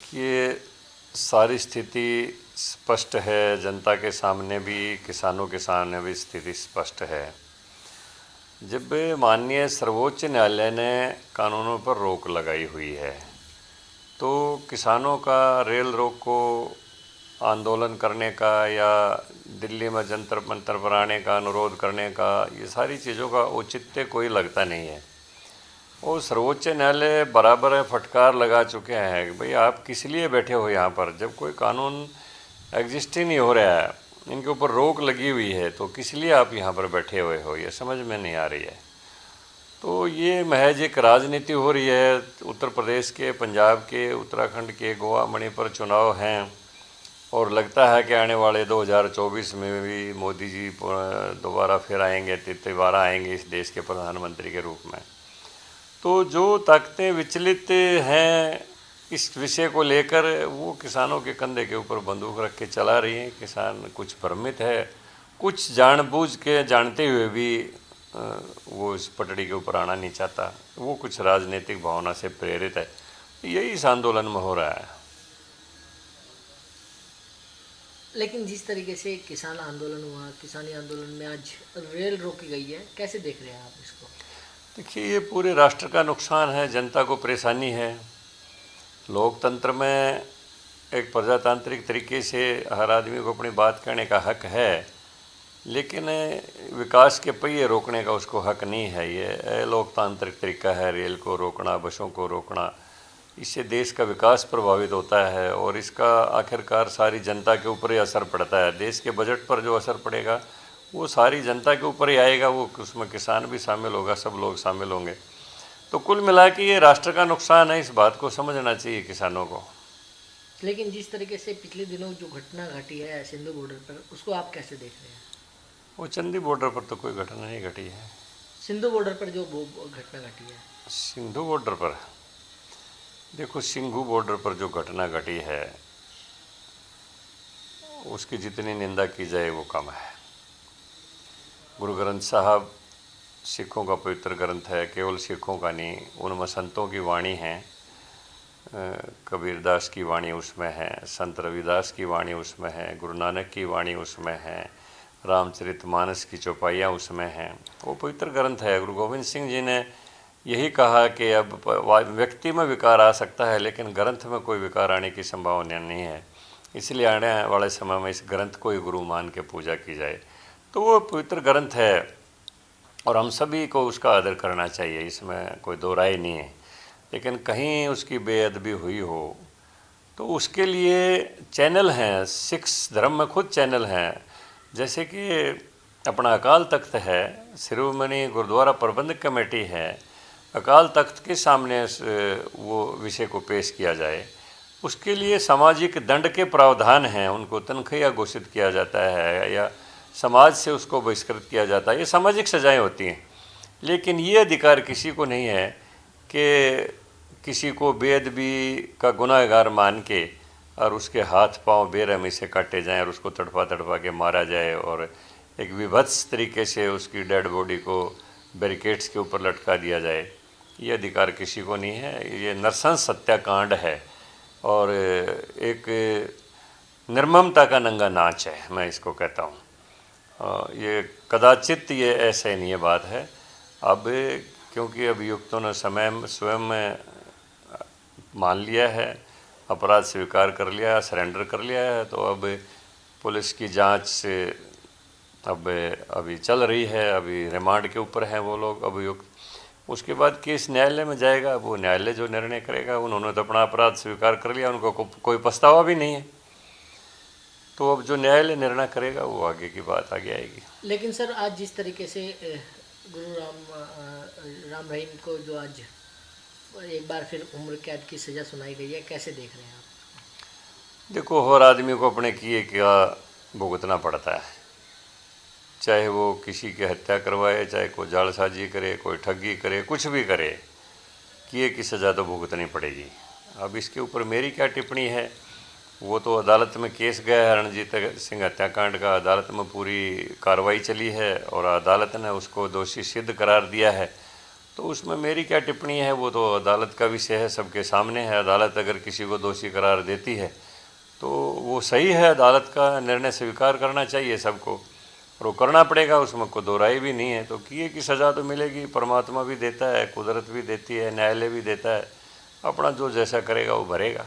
ये सारी स्थिति स्पष्ट है, जनता के सामने भी, किसानों के सामने भी स्थिति स्पष्ट है। जब माननीय सर्वोच्च न्यायालय ने कानूनों पर रोक लगाई हुई है, तो किसानों का रेल रोको आंदोलन करने का या दिल्ली में जंतर मंतर पर आने का अनुरोध करने का, ये सारी चीज़ों का औचित्य कोई लगता नहीं है। और सर्वोच्च न्यायालय बराबर फटकार लगा चुके हैं कि भाई आप किस लिए बैठे हो यहाँ पर, जब कोई कानून एग्जिस्ट ही नहीं हो रहा है, इनके ऊपर रोक लगी हुई है, तो किस लिए आप यहाँ पर बैठे हुए हो, ये समझ में नहीं आ रही है। तो ये महज एक राजनीति हो रही है। उत्तर प्रदेश के, पंजाब के, उत्तराखंड के, गोवा, मणिपुर चुनाव हैं और लगता है कि आने वाले 2024 में भी मोदी जी दोबारा फिर आएंगे, तिबारा आएंगे इस देश के प्रधानमंत्री के रूप में। तो जो ताकतें विचलित हैं इस विषय को लेकर, वो किसानों के कंधे के ऊपर बंदूक रख के चला रही हैं। किसान कुछ भ्रमित है, कुछ जानबूझ के जानते हुए भी वो इस पटड़ी के ऊपर आना नहीं चाहता, वो कुछ राजनीतिक भावना से प्रेरित है। यही इस आंदोलन में हो रहा है। लेकिन जिस तरीके से किसान आंदोलन हुआ, किसानी आंदोलन में आज रेल रोकी गई है, कैसे देख रहे हैं आप इसको? देखिए, ये पूरे राष्ट्र का नुकसान है, जनता को परेशानी है। लोकतंत्र में एक प्रजातांत्रिक तरीके से हर आदमी को अपनी बात कहने का हक है, लेकिन विकास के पहिए रोकने का उसको हक नहीं है। ये लोकतांत्रिक तरीका है, रेल को रोकना, बसों को रोकना। इससे देश का विकास प्रभावित होता है और इसका आखिरकार सारी जनता के ऊपर ही असर पड़ता है। देश के बजट पर जो असर पड़ेगा वो सारी जनता के ऊपर ही आएगा, वो उसमें किसान भी शामिल होगा, सब लोग शामिल होंगे। तो कुल मिला के ये राष्ट्र का नुकसान है, इस बात को समझना चाहिए किसानों को। लेकिन जिस तरीके से पिछले दिनों जो घटना घटी है सिंधु बॉर्डर पर, उसको आप कैसे देख रहे हैं? वो चंदी बॉर्डर पर तो कोई घटना नहीं घटी है। सिंधु बॉर्डर पर जो घटना घटी है, सिंधु बॉर्डर पर देखो, सिंघू बॉर्डर पर जो घटना घटी है उसकी जितनी निंदा की जाए वो कम है। गुरु ग्रंथ साहब सिखों का पवित्र ग्रंथ है, केवल सिखों का नहीं, उनमें संतों की वाणी है। कबीरदास की वाणी उसमें है, संत रविदास की वाणी उसमें है, गुरु नानक की वाणी उसमें है, रामचरितमानस की चौपाइयाँ उसमें हैं। वो पवित्र ग्रंथ है। गुरु गोविंद सिंह जी ने यही कहा कि अब व्यक्ति में विकार आ सकता है, लेकिन ग्रंथ में कोई विकार आने की संभावना नहीं है। इसलिए आने वाले समय में इस ग्रंथ को ही गुरु मान के पूजा की जाए। तो वो पवित्र ग्रंथ है और हम सभी को उसका आदर करना चाहिए, इसमें कोई दो राय नहीं है। लेकिन कहीं उसकी बेअदबी हुई हो तो उसके लिए चैनल हैं, सिख धर्म में खुद चैनल हैं। जैसे कि अपना अकाल तख्त है, शिरोमणि गुरुद्वारा प्रबंधक कमेटी है, अकाल तख्त के सामने वो विषय को पेश किया जाए। उसके लिए सामाजिक दंड के प्रावधान हैं, उनको तनख्वाह घोषित किया जाता है या समाज से उसको बहिष्कृत किया जाता है, ये सामाजिक सजाएं होती हैं। लेकिन ये अधिकार किसी को नहीं है कि किसी को बेअदबी का गुनहगार मान के और उसके हाथ पांव बेरहमी से काटे जाएं और उसको तड़पा तड़पा के मारा जाए और एक विभत्स तरीके से उसकी डेड बॉडी को बैरिकेड्स के ऊपर लटका दिया जाए। ये अधिकार किसी को नहीं है। ये नरसंस हत्याकांड है और एक निर्ममता का नंगा नाच है, मैं इसको कहता हूँ। ये कदाचित ये ऐसे बात है। अब क्योंकि अभियुक्तों ने स्वयं में मान लिया है, अपराध स्वीकार कर लिया, सरेंडर कर लिया है, तो अब पुलिस की जांच से अब अभी चल रही है, अभी रिमांड के ऊपर हैं वो लोग अभियुक्त। उसके बाद केस न्यायालय में जाएगा, वो न्यायालय जो निर्णय करेगा। उन्होंने तो अपना अपराध स्वीकार कर लिया, उनको कोई पछतावा भी नहीं है। तो अब जो न्यायालय निर्णय करेगा वो आगे की बात आगे आएगी। लेकिन सर, आज जिस तरीके से गुरु राम रहीम को जो आज एक बार फिर उम्र कैद की सज़ा सुनाई गई है, कैसे देख रहे हैं आप? देखो, हर आदमी को अपने किए क्या भुगतना पड़ता है। चाहे वो किसी की हत्या करवाए, चाहे कोई जालसाजी करे, कोई ठगी करे, कुछ भी करे, किए की सज़ा तो भुगतनी पड़ेगी। अब इसके ऊपर मेरी क्या टिप्पणी है, वो तो अदालत में केस गया है रणजीत सिंह हत्याकांड का। अदालत में पूरी कार्रवाई चली है और अदालत ने उसको दोषी सिद्ध करार दिया है। तो उसमें मेरी क्या टिप्पणी है, वो तो अदालत का विषय है, सबके सामने है। अदालत अगर किसी को दोषी करार देती है तो वो सही है, अदालत का निर्णय स्वीकार करना चाहिए सबको, और वो करना पड़ेगा, उसमें कोई दो राय भी नहीं है। तो किए की सज़ा तो मिलेगी, परमात्मा भी देता है, कुदरत भी देती है, न्यायालय भी देता है, अपना जो जैसा करेगा वो भरेगा।